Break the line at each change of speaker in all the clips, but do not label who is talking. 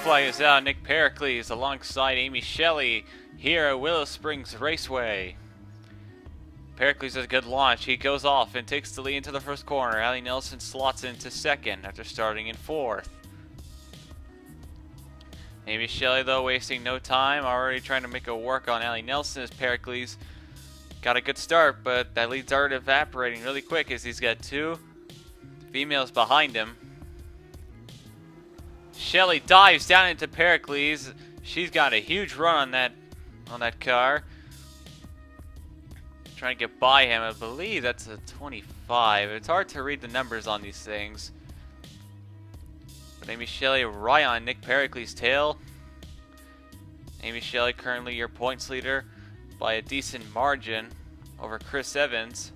flag is out. Nick Pericles alongside Amy Shelley here at Willow Springs Raceway. Pericles has a good launch. He goes off and takes the lead into the first corner. Allie Nelson slots into second after starting in fourth. Amy Shelley, though, wasting no time, already trying to make a work on Allie Nelson as Pericles got a good start, but that lead started evaporating really quick as he's got two females behind him. Shelley dives down into Pericles. She's got a huge run on that car. Trying to get by him. I believe that's a 25. It's hard to read the numbers on these things. But Amy Shelley right on Nick Pericles' tail. Amy Shelley currently your points leader by a decent margin over Chris Evans.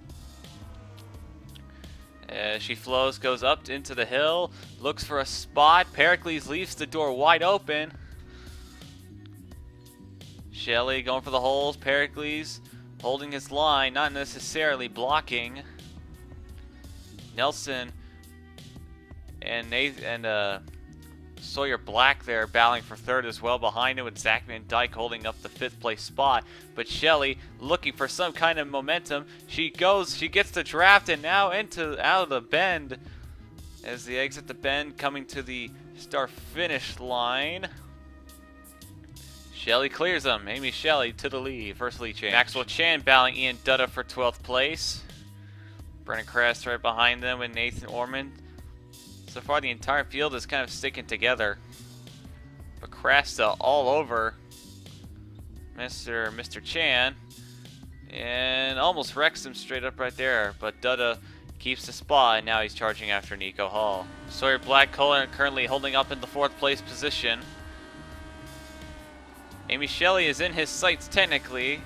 As she flows, goes up into the hill, looks for a spot. Pericles leaves the door wide open. Shelley going for the holes. Pericles holding his line, not necessarily blocking. Nelson and Sawyer Black there battling for third as well behind him, with Zach Van Dyke holding up the fifth place spot. But Shelley looking for some kind of momentum. She gets the draft and now out of the bend as they exit the bend, coming to the start finish line. Shelley clears them. Amy Shelley to the lead. First lead change. Maxwell Chan battling Ian Dutta for 12th place. Brennan Kress right behind them with Nathan Ormond. So far the entire field is kind of sticking together. But Krasta all over Mr. Chan. And almost wrecks him straight up right there. But Dutta keeps the spot, and now he's charging after Nico Hall. Sawyer Black currently holding up in the 4th place position. Amy Shelley is in his sights technically,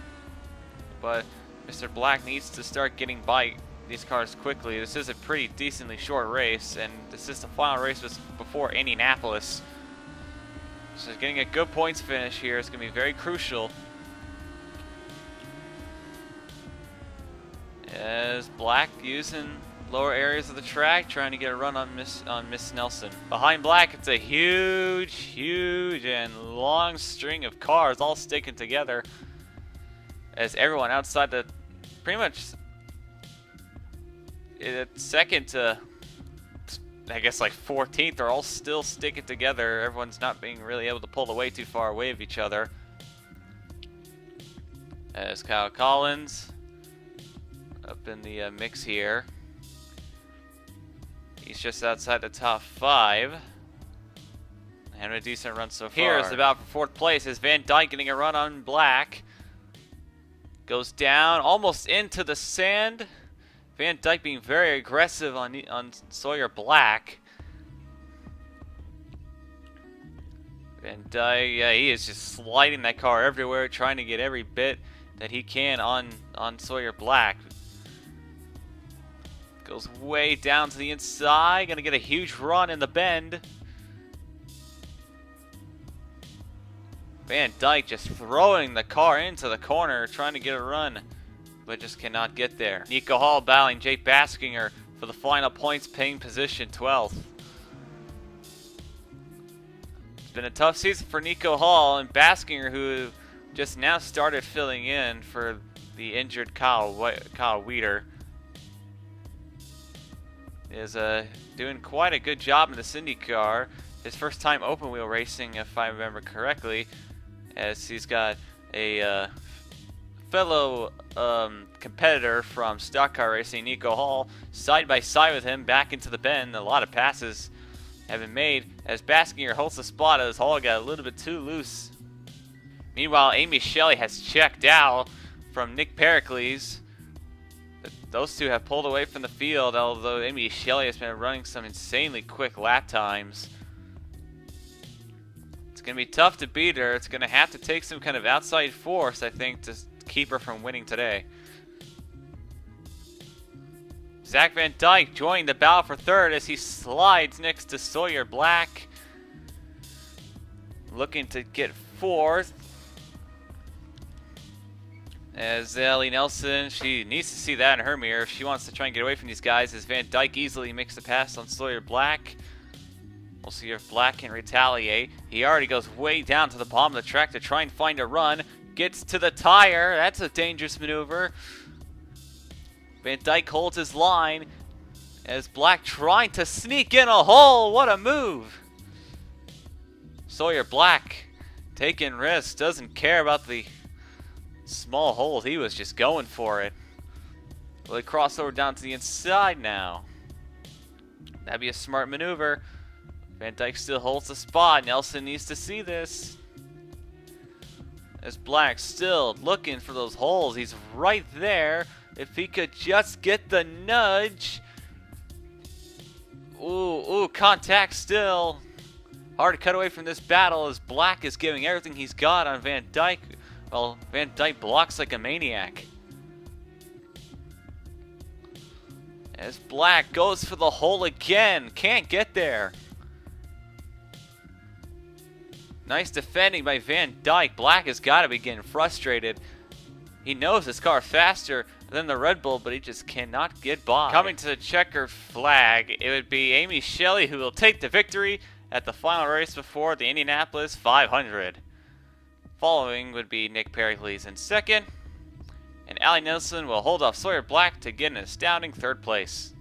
but Mr. Black needs to start getting by these cars quickly. This is a pretty decently short race, and this is the final race before Indianapolis. So getting a good points finish here is going to be very crucial. As Black using lower areas of the track, trying to get a run on Miss Nelson. Behind Black, it's a huge and long string of cars all sticking together as everyone outside the pretty much second to, I guess, like 14th are all still sticking together. Everyone's not being really able to pull away too far away of each other. As Kyle Collins up in the mix here. He's just outside the top 5. And a decent run so far. Here is the battle for 4th place. Is Van Dyke getting a run on Black. Goes down, almost into the sand. Van Dyke being very aggressive on Sawyer Black. Van Dyke, yeah, he is just sliding that car everywhere, trying to get every bit that he can on Sawyer Black. Goes way down to the inside. Gonna get a huge run in the bend. Van Dyke just throwing the car into the corner, trying to get a run, but just cannot get there. Nico Hall battling Jake Baskinger for the final points paying position, 12th. It's been a tough season for Nico Hall, and Baskinger, who just now started filling in for the injured Kyle Weeder, is doing quite a good job in the IndyCar. His first time open wheel racing, if I remember correctly, as he's got a fellow competitor from stock car racing, Nico Hall, side by side with him back into the bend. A lot of passes have been made as Baskinger holds the spot as Hall got a little bit too loose. Meanwhile, Amy Shelley has checked out from Nick Pericles. Those two have pulled away from the field, although Amy Shelley has been running some insanely quick lap times. It's going to be tough to beat her. It's going to have to take some kind of outside force, I think, to keep her from winning today. Zach Van Dyke joining the battle for third as he slides next to Sawyer Black. Looking to get fourth. As Allie Nelson, she needs to see that in her mirror if she wants to try and get away from these guys, as Van Dyke easily makes the pass on Sawyer Black. We'll see if Black can retaliate. He already goes way down to the bottom of the track to try and find a run. Gets to the tire. That's a dangerous maneuver. Van Dyke holds his line as Black trying to sneak in a hole. What a move. Sawyer Black taking risks. Doesn't care about the small hole. He was just going for it. Will he cross over down to the inside now? That'd be a smart maneuver. Van Dyke still holds the spot. Nelson needs to see this. As Black still looking for those holes. He's right there. If he could just get the nudge. Ooh, contact still. Hard to cut away from this battle as Black is giving everything he's got on Van Dyke. Well, Van Dyke blocks like a maniac. As Black goes for the hole again. Can't get there. Nice defending by Van Dyke. Black has got to be getting frustrated. He knows his car faster than the Red Bull, but he just cannot get by. Coming to the checker flag, it would be Amy Shelley who will take the victory at the final race before the Indianapolis 500. Following would be Nick Pericles in second, and Allie Nelson will hold off Sawyer Black to get an astounding third place.